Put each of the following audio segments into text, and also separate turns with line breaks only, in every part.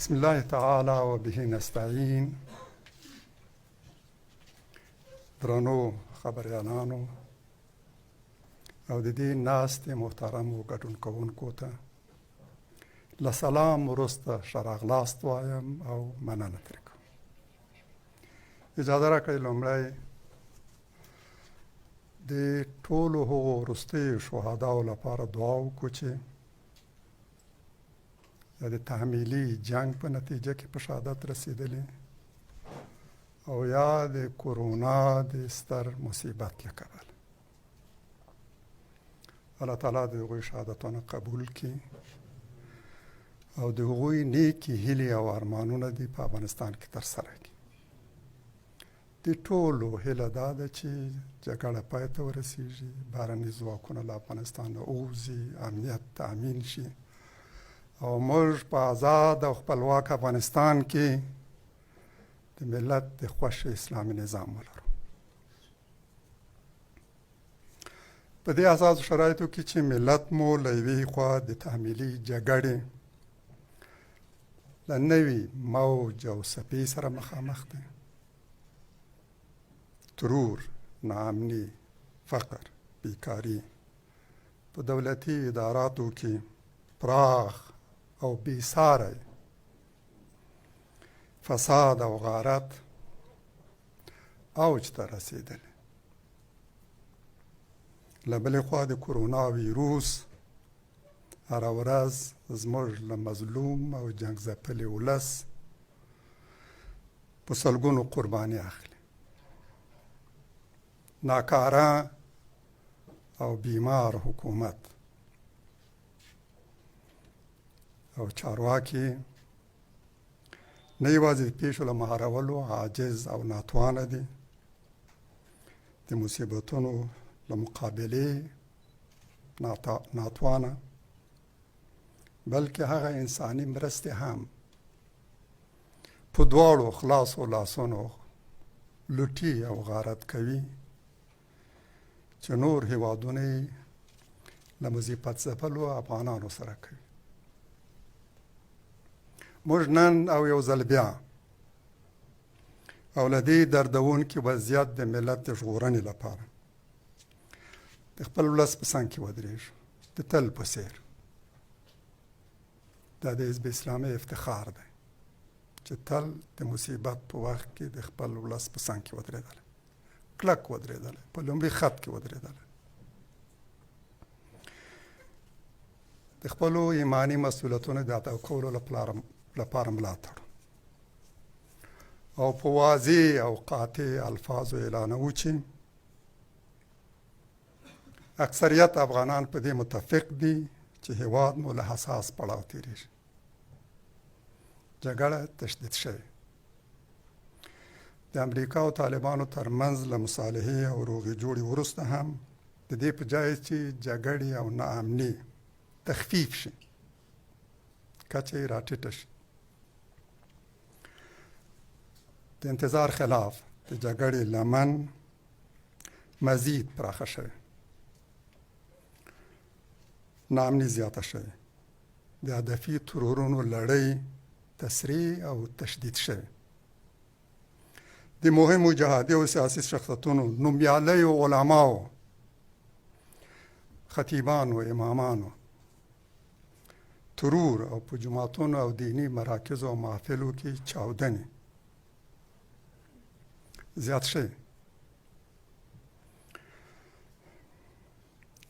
بسم الله تعالی و به نستعین. درنو خبریالانو او د دې ناستې محترمو ګډون کوونکو ته له سلام وروسته ښه راغلاست وایم او مننه ترې کوم. اجازه راکړئ لومړی د ټولو هغو وروستیو شهداو لپاره دعا وکړو چې د تحمیلي جنگ په نتیجه کې په شهادت رسیدلي او یا د کورونا د ستر مصیبت له کبله. الله تعالی د هغوی شهادتونه قبول کړي او د هغوی نیکې هیلې او ارمانونه دي په افغانستان کې ترسره کړي. د ټولو هیله دا ده چې جګړه پای ته ورسیږي، بهرني ځواکونه له افغانستان نه ووځي، امنیت تامین شي او موږ په آزاد او خپلواک افغانستان کې د ملت د خوښ اسلامي نظام ولرو. په دې اساسو شرایطو کې چې ملت مو له یوې خوا د تحمیلي جګړې له نوي موج او څپې سره مخامخ دی. ترور، ناامني، فقر، بیکاري په دولتي اداراتو کې پراخ او بیساری فساد او غارت اوج ته رسیدلی. له بلې خوا د کورونا ویروس هره ورځ زموږ له مظلوم او جنګ ځپلي ولس په سلګونو قرباني اخلي. ناکاره او بیمار حکومت او چارواکي نه یوازې د پیښو له مهارولو عاجز او ناتوانه دي، د مصیبتونو له مقابلې ناتوانه، بلکې هغه انساني مرستې هم په دواړو خلاصو لاسونو لوټي او غارت کوي چې نور هیوادونه یې له مصیبت ځپلو افغانانو سره کوي. موږ نن او یو ځل بیا او له دې دردونکي وضعیت د ملت د ژغورنې لپاره د خپل ولس په څنګ کې ودرېږو، د تل په څېر. دا د حزب اسلامي افتخار دی چې تل د مصیبت په وخت کې د خپل ولس په څنګ کې ودرېدلی، کلک ودرېدلی، په لومړي خط کې ودرېدلی. د خپلو ایماني مسؤلیتونو د ادا کولو لپاره ملاتړ او په واضح او قاطع الفاظو اعلانوو چې اکثریت افغانان په دې متفق دي چې هیواد مو له حساس پړاو تېرېږي. جګړه تشدید شوې. د امریکا او طالبانو ترمنځ له مصالحې او روغې جوړې وروسته هم د دې په ځای چې جګړې او ناامني تخفیف شي، کچه یې راټیټه شي، د انتظار خلاف د جګړې لمن مزید پراخه شوې، ناامني زیاته شوې، د هدفي ترورونو لړۍ تسریع او تشدید شوې. د مهمو جهادي او سیاسي شخصیتونو، نومیالیو علماو، خطیبانو، امامانو ترور او په جماعتونو او دینی مراکزو او محافلو کې چاودنې زیات شوی.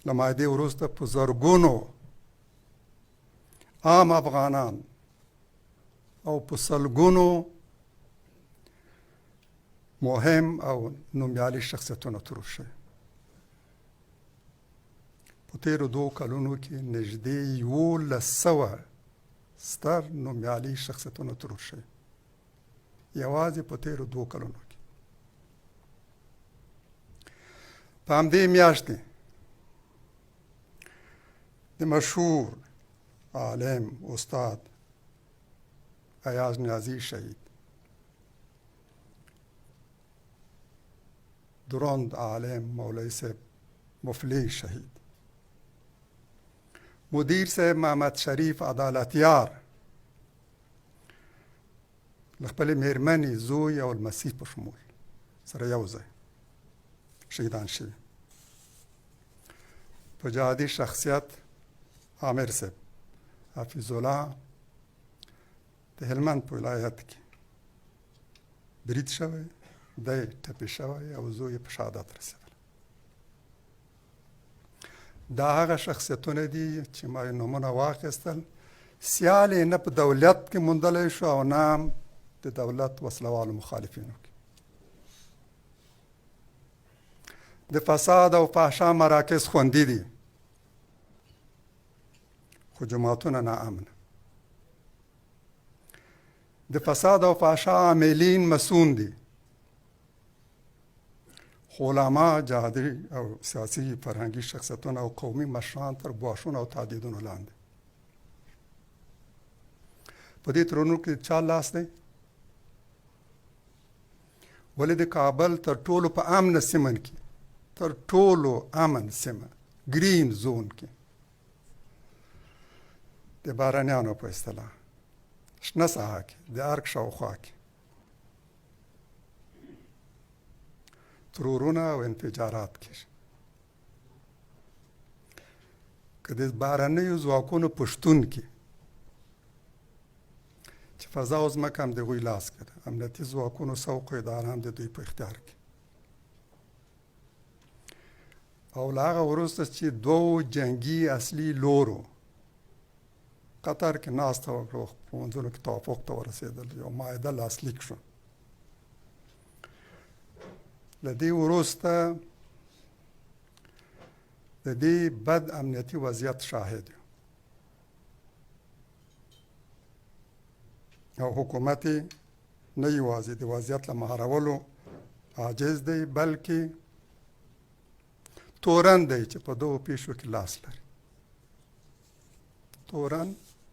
له مایدې وروسته په زرګونو عام افغانان او په سلګونو مهم او نومیالي شخصیتونه ترور شوي. په تېرو 2 کلونو کې نږدې 1100 ستر نومیالي شخصیتونه ترور شوي، یوازې په تېرو 2 کلونو کې. په همدې میاشت کې د مشهور عالم استاد ایاز نیازی شهید، دروند عالم مولوی صاحب مفلی شهید، مدیر صاحب محمد شریف عدالتیار له خپلې مېرمنې، زوی او لمسي په شمول سره یو ځای شهیدان شوي. په جهادي شخصیت عامر صاحب حفیظ الله د هلمند په ولایت کې برید شوی، دی ټپي شوی او زوی په شهادت رسېدلی. دا هغه شخصیتونه دي چې ما نومونه واخیستل، سیال یې نه په دولت کې موندلی شو او نه د دولت وسلوالو مخالفینو کې. د فساد او فحشا مراکز خوندي دي، خو جماعتونه ناامنه. د فساد او فحشا عاملین مسون دي، خو علما، جهادي او سیاسي فرهنګي شخصیتونه او قومي مشران تر ګواښونو او تهدیدونو لاندې. په دې ترونو کې چا لاس دی؟ ولې د کابل تر ټولو په امن سیمه کې، تر ټولو امن سیمه ګرین زون کې د بارانیانو په اصطلاح شنه ساحه کې د ارګ شاوخوا کې ترورونه او انفجارات کېږي. که د بهرنیو ځواکونو په شتون کې چې فضا او ځمکه هم د هغوی لاس کې ده، امنیتي ځواکونو سوق او اداره هم د دوی په اختیار کې، او له هغه وروسته چې دوو جنګي اصلي لورو قطر کې ناسته وکړه، په منځونو کې توافق ته ورسېدل، یو معاهده لاسلیک شو. له دې وروسته د دې بد امنیتي وضعیت شاهد یو، او حکومت نه یوازې د وضعیت له مهارولو عاجز دی، بلکې تورن دی چې په دغو پیښو کې لاس لري. تورن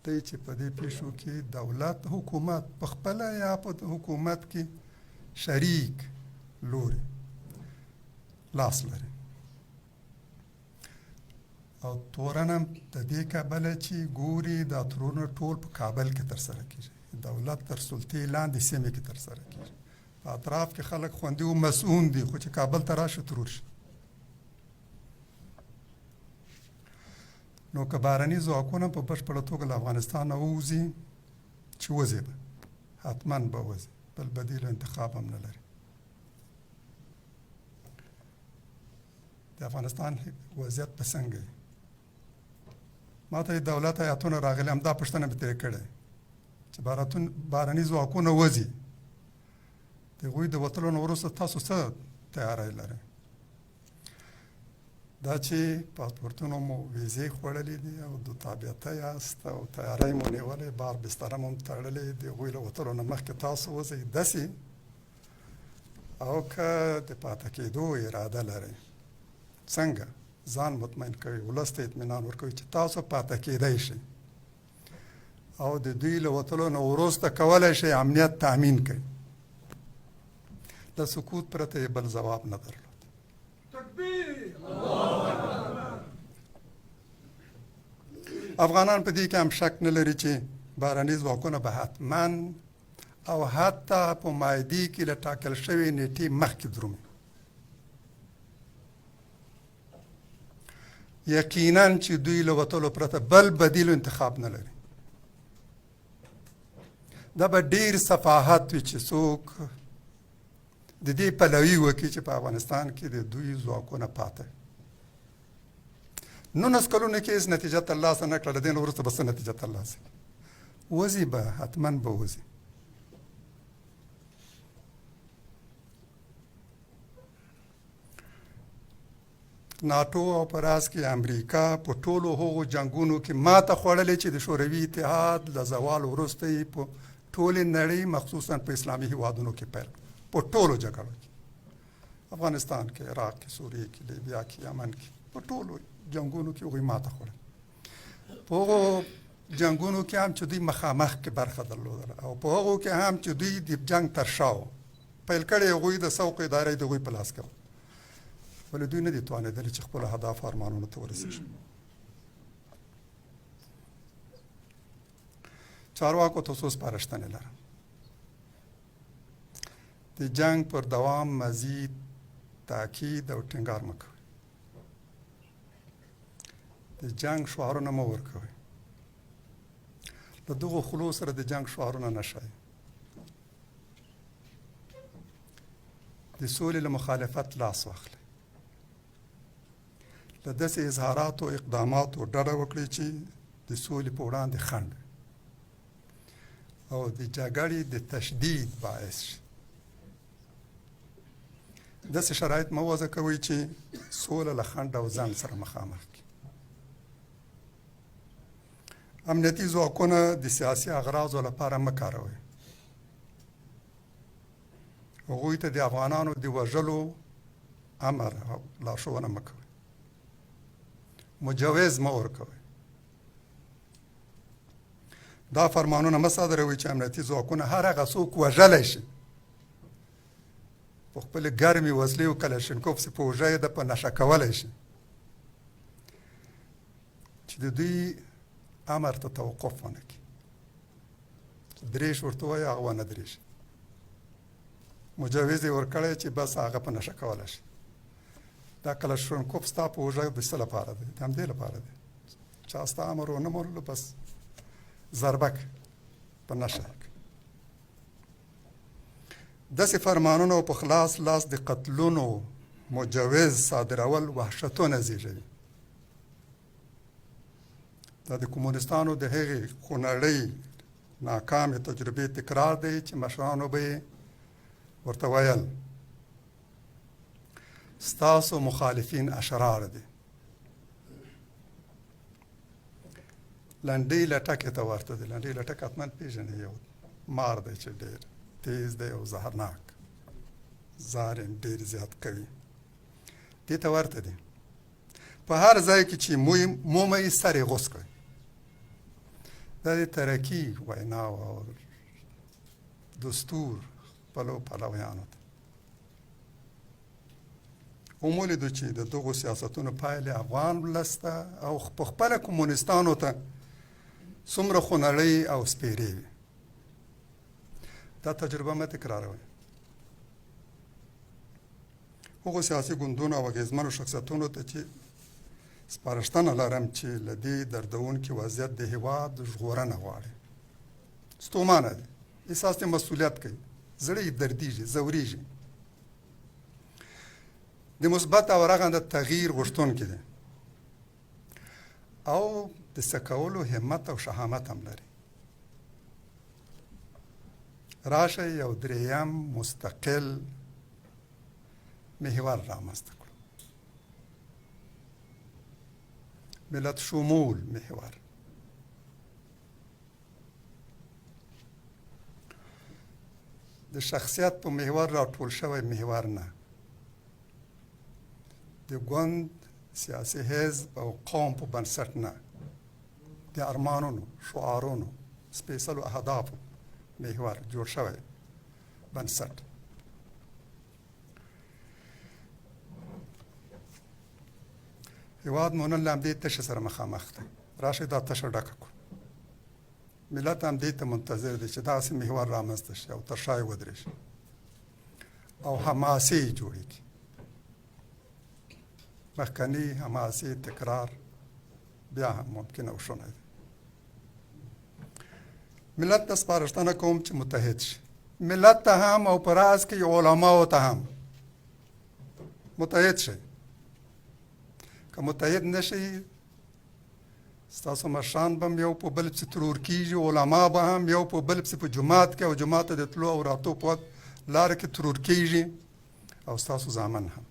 دی چې په دې پیښو کې دولت، حکومت په خپله یا په حکومت کې شریک لوري لاس لري. او تورن هم د دې کبله چې ګوري دا ترونه ټول په کابل کې ترسره کېږي، دولت تر سلطې لاندې سیمې کې ترسره کېږي، په اطراف کې خلک خوندي او مسئول دي، خو چې کابل ته راشي ترور شي. نو که بهرني ځواکونه په بشپړه توګه له افغانستان نه ووځي، چې وځي به حتما به وځي، بل بدیل انتخاب هم نه لري. د افغانستان وضعیت به څنګه وي؟ ما ته د دولت هیاتونه راغلي، همدا پوښتنه مې ترې کړې چې بهرني ځواکونه وځي، د هغوی د وتلو نه وروسته تاسو څه تیاری لرئ؟ دا چې پاسپورتونه مو ویزې خوړلې دي او د تابعیته یاست او تیاری مو نیولې، بار بستره مو تړلې، د هغوی له وتلو نه مخکې تاسو وځئ داسې، او که د پاتې کېدو اراده لرئ، څنګه ځان مطمئن کوي، ولس ته اطمینان ورکوي چې تاسو پاتې کېدی شئ او د دوی له وتلو نه وروسته کولی شئ امنیت تامین کړئ؟ له سکوت پرته یې بل ځواب نه درلود. افغانان په دې کې هم شک نه لري چې بهرني ځواکونه به حتما او حتی په معاهدې کې له ټاکل شوې نیټې مخکې درومي. یقینا چې دوی له وتلو پرته بل بدیل انتخاب نه لري. دا به ډیر صفاحت وي چې څوک د دې پلوي وکړي چې په افغانستان کې د دوی ځواکونه پاته 19 کلونو کې هیڅ نتیجه ترلاسه نه کړله، د دې نه وروسته به څه نتیجه ترلاسه کړي؟ وځي به، حتما به وځي. ناټو او په راز کې امریکا په ټولو هغو جنګونو کې ماته خوړلې چې د شوروي اتحاد له زوال وروسته یې په ټولې نړۍ مخصوصا په اسلامي هیوادونو کې پیل په ټولو جګړو کې، افغانستان کې، عراق کې، سوریه کې، لیبیا کې، یمن کې، په ټولو جنګونو کې هغوی ماته خوړل. په هغو جنګونو کې هم چې دوی مخامخ کې برخه درلودله او په هغو کې هم چې دوی د جنګ تر شا وو، پیل کړی هغوی د سوق ادارې د هغوی په لاس کې وه، ولې دوی نه دي توانېدلي چې خپلو اهدافو ارمانونو ته ورسېږي. چارواکو ته څو سپارښتنې لرم. د جنگ پر دوام مزید تاکید او ټینګار مه کوئ. د جنگ شعارونه مه ورکوئ. له دغو خلو سره د جنگ شعارونه نه ښایي. د سولې له مخالفت لاس واخلئ. له داسې اظهاراتو او اقداماتو ډډه وکړئ چې د سولې په وړاندې خنډ او د جګړې د تشدید باعث شي. داسې شرایط مه وضع کوئ چې سوله له خنډ او ځنډ سره مخامخ کړي. امنیتي ځواکونه د سیاسي اغراضو لپاره مه کاروئ. هغوی ته د افغانانو د وژلو امر او لارښوونه مه کوئ. مجوز مه ورکوئ. دا فرمانونه مه صادروئ چې امنیتي ځواکونه هر هغه څوک وژلی شي په خپلې ګرمې وسلې او کلشینکوف سي په اوږه یې ده په نشه کولی شي چې د دوی امر ته توقف ونه کړي. دریش ورته وایي هغه ونه دریشي. مجوز یې ورکړی چې بس هغه په نشه کولی شي. دا کلشینکوف ستا په اوږه د څه لپاره دی؟ د همدې لپاره دی. چا ستا امر ونه منلو بس ضربک په نشه یې. داسې فرمانونه او په خلاص لاس د قتلونو مجوز صادرول وحشتونه زیږوي. دا د کمونستانو د هغې خونړۍ ناکامې تجربې تکرار دی چې مشرانو به یې ورته ویل ستاسو مخالفین اشرار دي. لنډۍ لټکې ته ورته دی. لنډۍ لټک حتما پېژنئ، یو مار دی چې ډېر تیز دی او زهرناک، زهر یې ډېر زیات کوي. دې ته ورته دی. په هر ځای کې چې مومئ سر یې غوڅ کړئ. دا د ترکي ویناو او دستور پلویانو ته ومولیدو چې د دغو سیاستونو پایلې افغان ولس ته او په خپله کمونستانو ته څومره خونړۍ او سپېرې وي. دا تجربه مه تکراروئ. هغو سیاسي ګوندونو او اغېزمنو شخصیتونو ته چې سپارښتنه لرم چې له دې دردونکي وضعیت د هېواد ژغورنه غواړي. ستومانه دی، احساس د مسؤلیت کوي، زړه یې دردیږي، ځورېږي، د مثبت او رغنده تغییر غوښتونکی دی او د څه کولو همت او شهامت هم لري. راشه یو دریم مستقل محور رامنځته کړو. ملت شمول محور. د شخصیت په محور راټول شوی محور نه، د ګوند، سیاسي حزب او قوم په بنسټ نه، د ارمانونو، شعارونو، سپېڅلو اهدافو محور جوړ شوی بنسټ. هېواد مو نن له همدې تشې سره مخامخ دی. راشئ دا تشه ډکه کړو. ملت هم دې ته منتظر دی چې داسې محور رامنځته شي او تر شا یې ودرېږي او حماسې یې جوړېږي. مخکني حماسې تکرار بیا هم ممکن او شونی دی. ملت ته سپارښتنه کوم چې متحد شي. ملت ته هم او په راز کې علماو ته هم متحد شي. که متحد نشي ستاسو مشران به هم یو په بل پسې ترور کېږي، علما به هم یو په بل پسې په جومات کې او جومات ته د تلو او راتلو په وخت لاره کې ترور کېږي او ستاسو زامن هم.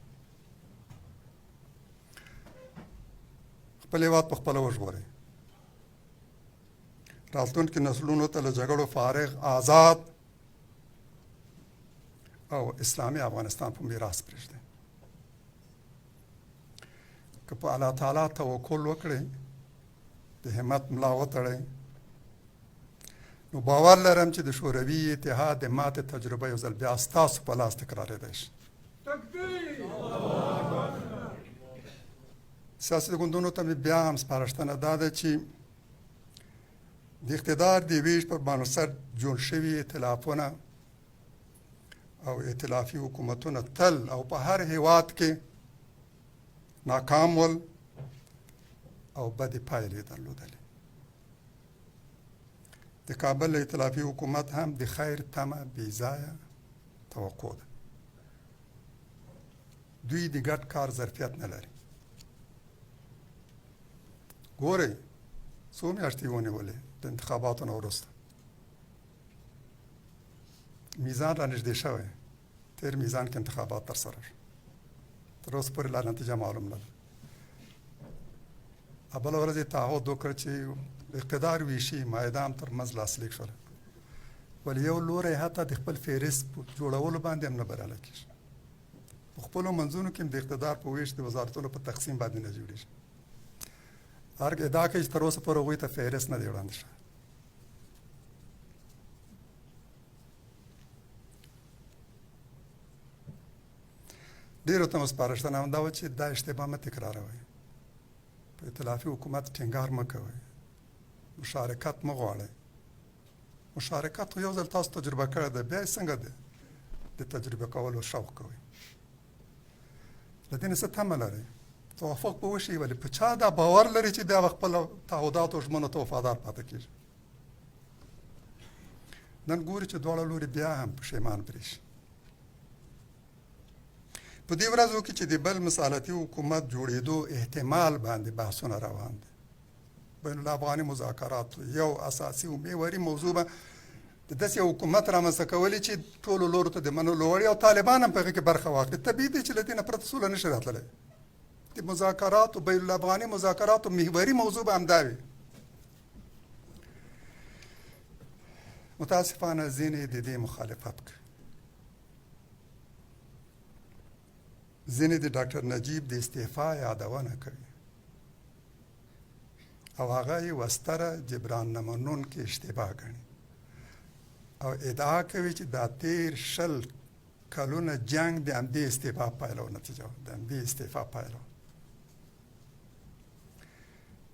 خپل هېواد په خپله وژغورئ. راتلونکي نسلونو ته له جګړو فارغ، آزاد او اسلامي افغانستان په میراث پرېږدئ. که په الله تعالی توکل وکړئ، د همت ملا وتړئ، نو باور لرم چې د شوروي اتحاد د ماتې تجربه یو ځل بیا ستاسو په لاس تکرارېدی شي. سیاسي ګوندونو ته مې بیا هم سپارښتنه دا ده چې د اقتدار د ویش پر بنسټ جوړ شوي ائتلافونه او ائتلافي حکومتونه تل او په هر هیواد کې ناکام ول او بدې پایلې درلودلې. د کابل ائتلافي حکومت هم د خیر تمه بې ځایه توقع ده. دوی د ګډ کار ظرفیت نه لري. ګورئ څو میاشتې ونیولې د انتخاباتو نه وروسته. میزان را نږدې شوی، تیر میزان کې انتخابات ترسره شو، تر اوسه پورې لا نتیجه معلوم نه ده. بله ورځ یې تعهد وکړ چې اقتدار ویشي معاهده هم ترمنځ لاسلیک شوله، ولې یو لوری حتی د خپل فهرست په جوړولو باندې هم نه بریالی کېږي. په خپلو منځونو کې هم د اقتدار په ویش د وزارتونو په تقسیم باندې نه جوړېږي. هر ادعا کوي چې تر اوسه پورې هغوی ته فهرست نه دی وړاندې شوی. ډېرو ته مو سپارښتنه هم دا وه چې دا اشتباه مه تکراروئ، په ائتلافي حکومت ټینګار مه کوئ، مشارکت مه غواړئ. مشارکت خو یو ځل تاسو تجربه کړی ده، بیا یې څنګه د تجربه کولو شوق کوئ؟ له دې نه څه تمه لرئ؟ توافق به وشي، ولې په چا دا باور لري چې دا خپل تعهداتو ژمنو ته وفادار پاتې کېږي؟ نن ګوري چې دواړه لوري بیا هم پښیمان برېښي. په دې ورځو کې چې د بل مصالحتي حکومت جوړېدو احتمال باندې بحثونه روان دي، بین الافغاني مذاکراتو یو اساسي او محوري موضوع به د داسې حکومت رامنځته کولی چې ټولو لورو ته د منلو وړ او طالبان هم په هغې کې برخه واخلي. طبیعي دی چې له دې نه پرته سوله نشي راتللی. د مذاکراتو بین الافغاني مذاکراتو محوري موضوع به همدا وي. متاسفانه ځینې د دې مخالفت کوي. ځینې د ډاکټر نجیب د استعفا یادونه کوي او هغه یې وستره جبران نه منونکې اشتباه ګڼي او ادعا کوي چې دا تیر 20 کلونه جنگ د همدې استعفا پایله و نتیجه وه، د همدې استعفا پایله وه.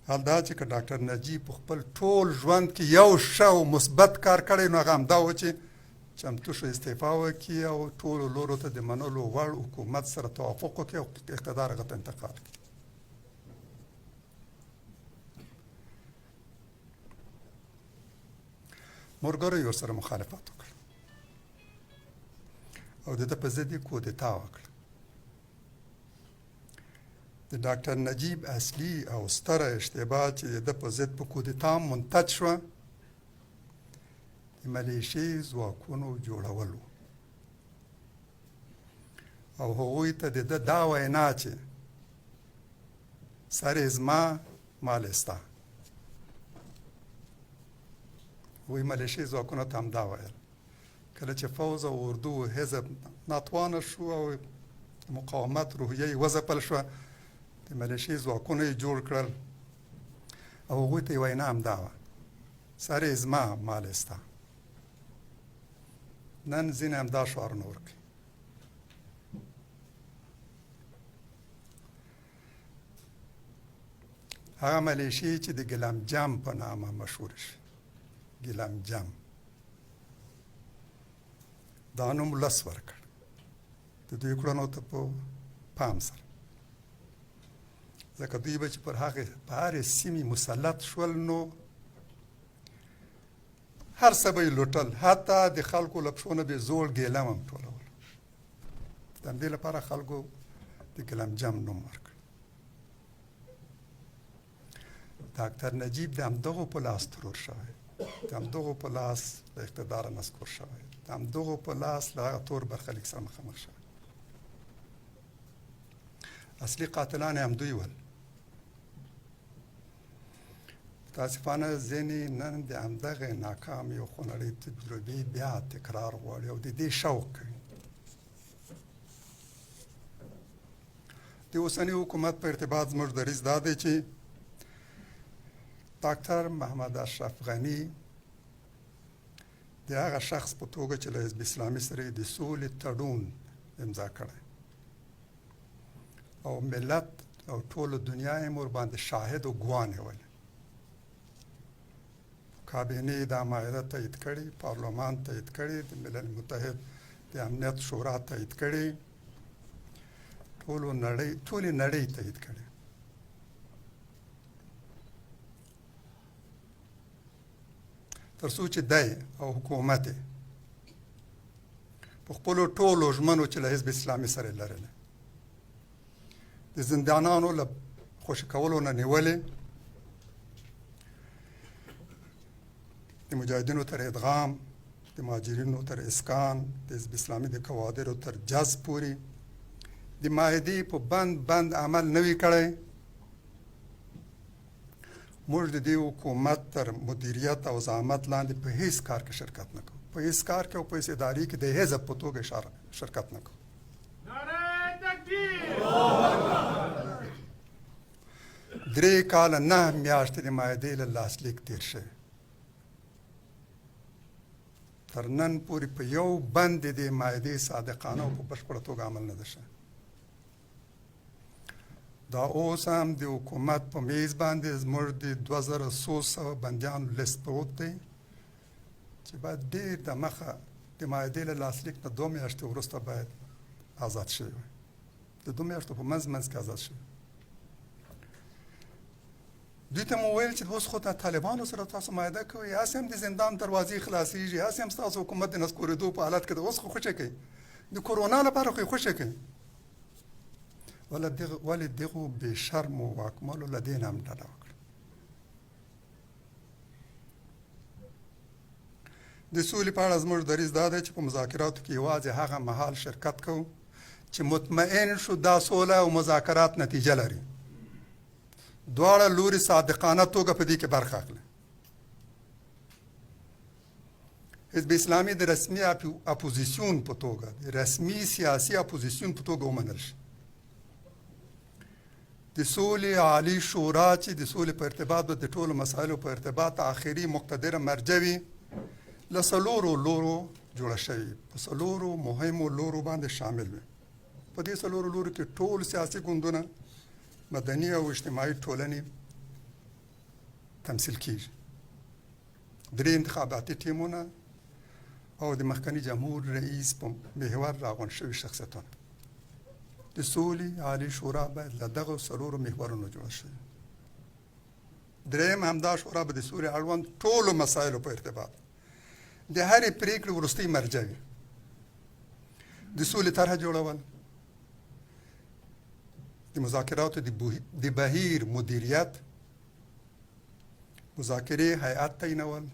حال دا چې که ډاکټر نجیب په خپل ټول ژوند کې یو ښه او مثبت کار کړی نو هغه همدا و چې چمتو شو استعفا وکړي او ټولو لورو ته د منلو وړ حکومت سره توافق وکړي او اقتدار هغه ته انتقال کړي. مورګرو یې ورسره مخالفت وکړ او د ده په ضد یې کودتا وکړه. د ډاکټر نجیب اصلي او ستره اشتباه چې د ده په ضد په کودتا منتج شوه د ملیشې ځواکونو جوړول و او هغوی ته د ده دا وینا چې سر یې زما مال یې ستا. هغوی ملیشې ځواکونو ته هم دا ویل. کله چې فوز او اردو او حزب ناتوانه شو او مقاومت روحیه یې وځپل شوه، د ملیشې ځواکونه یې جوړ کړل او هغوی ته یې وینا همدا وه، سر یې زما مال یې ستا. نن ځینې همدا شعارونه ورکوي. هغه ملیشې چې د ګیلم جم په نامه مشهور شي، ګیلم جم، دا نوم لس ورکړ د دوی کړنو ته په پام سره، ځکه دوی به چې پر هرې سیمې مسلط شول نو هر څه به یې لوټل، حتی د خلکو له پښو نه به یې زوړ ګیلم هم ټولول. د همدې لپاره خلکو د ګیلم جم نوم ورکړ. ډاکټر نجیب د همدغو په لاس ترور شوی، د همدغو په لاس له اقتداره نسکور شوی، د همدغو په لاس له هغه تور برخلیک سره مخامخ شوی. اصلي قاتلان یې همدوی ول. متاسفانه ځینې نن د همدغې ناکامې او خونړۍ تجربې بیا تکرار غواړي او د دې شوق کوي. د اوسني حکومت په ارتباط زموږ دریځ دا دی چې ډاکټر محمد اشرف غني د هغه شخص په توګه چې له حزب اسلامي سره یې د سولې تړون امضا کړی او ملت او ټوله دنیا یې ورباندې شاهد او ګواه نیولی. کابینې دا معاهده تایید کړې، پارلمان تایید کړې، د ملل متحد د د امنیت شورا تایید کړې، ټولې نړۍ تایید کړې. تر څو چې دی او حکومت په خپلو ټولو ژمنو چې له حزب اسلامي سره یې لرلې د زندانانو له خوشي کولو نه نیولې، د مجاهدینو تر ادغام، د مهاجرینو تر اسکان، د حزب اسلامي د کوادرو تر جذب پورې د معاهدې په بند عمل نه وي کړی. موږ د دې حکومت تر مدیریت او زعامت لاندې په هیڅ کار کې شرکت نه کوو، په هیڅ کار کې او په هیڅ ادارې کې د حزب په توګه شرکت نه کوو. درې کاله 9 میاشتې د معاهدې له لاسلیک تېر شوی، تر نن پورې په یو بند د دې معاهدې صادقانه او په بشپړه توګه عمل نه ده شوی. دا اوس هم د حکومت په میز باندې زموږ د 2300 بندیانو لیست پروت دی چې باید ډېر د مخه د معاهدې له لاسلیک نه 2 میاشتې وروسته باید آزاد شوی وي، د 2 میاشتو په منځ کې آزاد شوی. دوی ته مو ویل چې اوس خو د طالبانو سره تاسو معاهده کوئ، هسې هم د زندان دروازې خلاصېږي، هسې هم ستاسو حکومت د نسکورېدو په حالت کې ده، اوس خو خوشې کوي، د کرونا لپاره خو یې خوشې کوي. ولې دغو بې شرمو واکمنو له دې نه هم ډډه وکړه. د سولې په اړه زموږ دریځ دا دی چې په مذاکراتو کې یوازې هغه مهال شرکت کوو چې مطمئن شو دا سوله او مذاکرات نتیجه لري، دواړه لوري صادقانه توګه په دې کې برخه اخلي. حزب اسلامي د رسمي اپوزیسیون په توګه، د رسمي سیاسي اپوزیسیون په توګه ومنل شي. د سولې عالی شورا چې د سولې په ارتباط د ټولو مسایلو په ارتباط آخري مقتدره مرجع وي، له 4 لورو جوړه شوې، په 4 مهمو لورو باندې شامل وي. په دې 4 لورو کې ټول سیاسي ګوندونه، مدني او اجتماعي ټولنې تمثیل کیږي. 3 انتخاباتي ټیمونه او د مخکني جمهور رئیس په محور راغونډ شوي شخصیتونه. د سولې عالی شورا باید له دغو 4 محورونو جوړه شي. دریم همدا شورا به د سولې اړوند ټولو مسایلو په ارتباط د هرې پریکړې وروستۍ مرجع وي. د سولې طرحه جوړول، د مذاکراتو د بهیر مدیریت، مذاکرې هیئت تعینول،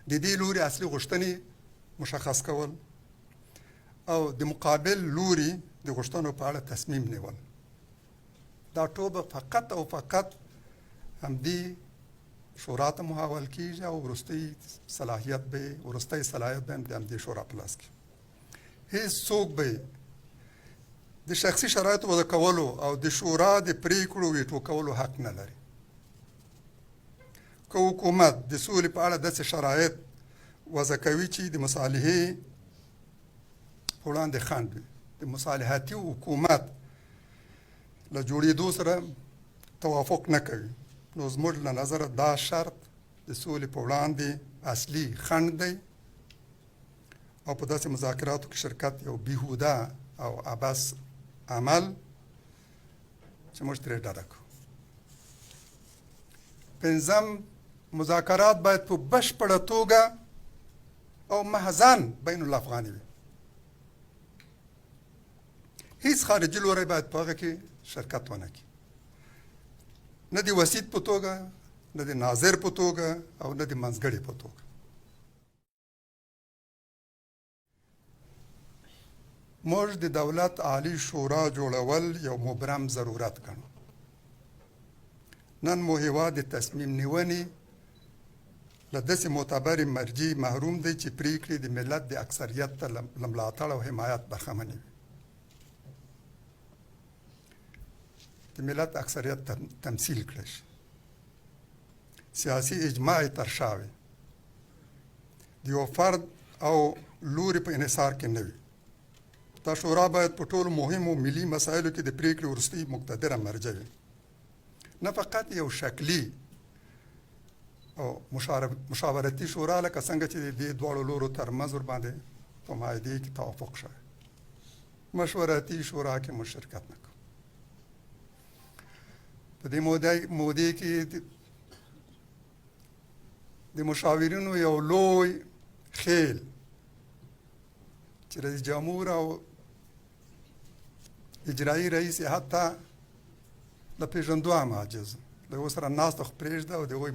د دې لوري اصلي غوښتنې مشخص کول او د مقابل لوري د غوښتنو په اړه تصمیم نیول. دا ټول فقط او فقط همدې شورا ته محول کیږي او وروستی صلاحیت به د همدې شورا په لاس کې. هیڅ څوک به د شخصي شرایطو وضع کولو او د شورا د پریکړو ویټو کولو حق نه لري. که حکومت د سولې په اړه داسې شرایط وضع کوي چې د مصالحې په وړاندې خنډ وي، د مصالحتي حکومت له جوړېدو سره توافق نه کوي، نو زموږ له نظره دا شرط د سولې په وړاندې اصلي خنډ دی او په داسې مذاکراتو کې شرکت یو بیهوده او عبث عمل چې موږ ترې ډډه کوو. 5 مذاکرات باید په بشپړه توګه او محضاً بین الافغاني وي. هیڅ خارجي لوری باید په هغه کې شرکت ونه کړي، نه د وسیط په توګه، نه د ناظر په توګه او نه د منځګړي په توګه. موږ د دولت عالی شورا جوړول یو مبرم ضرورت ګڼو. نن مو هېواد د تصمیم نیونې له داسې معتبرې مرجع محروم دی چې پریکړې د ملت د اکثریت ته له ملاتړ او حمایت برخمنې وي. د ملت اکثریت تمثیل کړی شي، سیاسي اجماع یې تر شا وي، د یو فرد او لوري په انحصار کې نه وي. دا شورا باید په ټولو مهمو ملي مسایلو کې د پریکړې وروستۍ مقتدره مرجع وي، نه فقط یو شکلي او مشاورتي شورا لکه څنګه چې د دې دواړو لورو ترمنځ ورباندې په معاهدې کې توافق شوی. مشورتي شورا کې موږ شرکت نه کوو. په دې مودې کې د مشاورینو یو لوی خیل چې رئیس جمهور او اجرایي رئیس یې حتی د پېژندو هم عاجز، د هغو سره ناسته خو پرېږده او د هغوی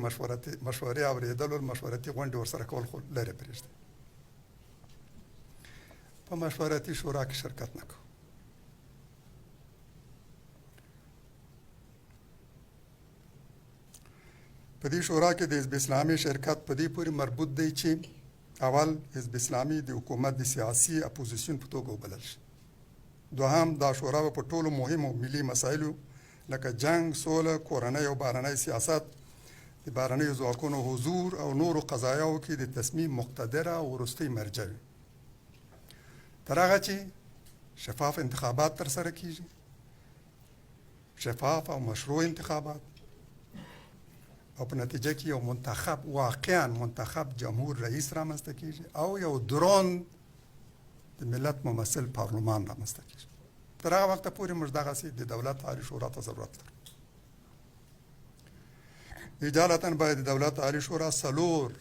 مشورې اورېدل، مشورتي غونډې ورسره کول خو لرې پرېږده. په مشورتي شورا کې شرکت نه کوو. په دې شورا کې د حزب اسلامي شرکت په دې پورې مربوط دی چې اول حزب اسلامي د حکومت د سیاسي اپوزیسیون په توګه وبلل شي. دوهم دا شورا به په ټولو مهمو ملي مسایلو لکه جنگ، سوله، کورنۍ او بهرنی سیاست، د بهرنیو ځواکونو حضور او نورو قضایاو کې د تصمیم مقتدره او وروستۍ مرجع وي، تر هغه چې شفاف انتخابات ترسره کیږي، شفاف او مشروع انتخابات، او په نتیجه کې یو منتخب، واقعا منتخب جمهور رئیس رامنځته کیږي او یو دروند د ملت ممثل پارلمان رامنځته کیږي. تر هغه وخته پورې موږ دغسې د دولت عالی شورا ته ضرورت لرو. اجالتا باید د دولت عالی شورا 4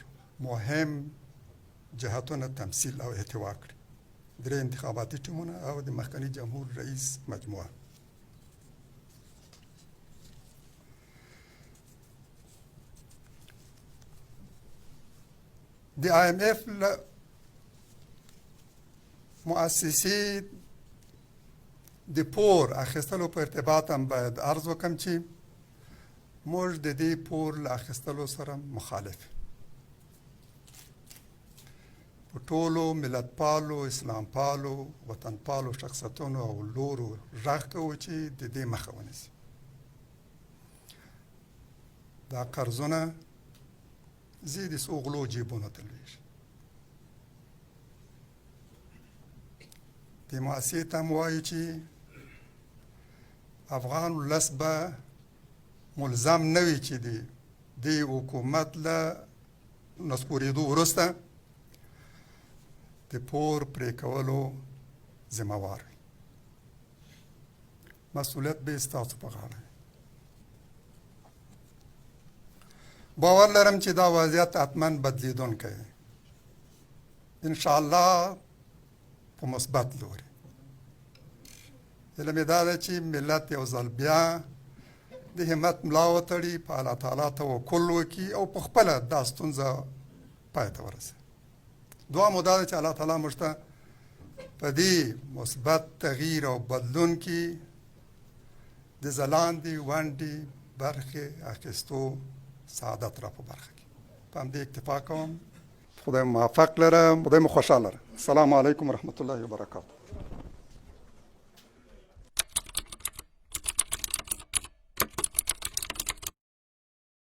مهم جهتونه تمثیل او احتوا کړي: 3 انتخاباتي ټیمونه او د مخکني جمهور رئیس مجموعه. د IMF مؤسسې د پور اخیستلو په ارتباط هم باید عرض وکړم چې موږ د دې پور له اخیستلو سره مخالف یو. په ټولو ملتپالو، اسلامپالو، وطنپالو شخصیتونو او لورو غږ کوو چې د دې مخه ونیسي. دا قرضونه ځي د څو غلو جیبونو ته لویږي. دې مؤسسې ته هم وایو چې افغان ولس به ملزم نه وي چې د دې حکومت له نسکورېدو وروسته د پور پرې کولو ذمه وار وي. مسؤلیت به ستاسو په غاړه وي. باور لرم چې دا وضعیت حتما بدلیدونکی دی، انشاءالله په مثبت لوري. هیله مې دا ده چې ملت یو ځل بیا د همت ملا وتړي، په الله تعالی توکل وکړي او په خپله دا ستونزه پای ته ورسوي. دعا مو دا ده چې الله تعالی موږ ته په دې مثبت تغییر او بدلون کې د ځلانده ونډې برخې اخیستو سعادت را په برخه کې. په همدې اکتفا کوم. خدای موفق لره، خدای مو خوشحال لره. السلام علیکم ورحمت الله وبرکاته.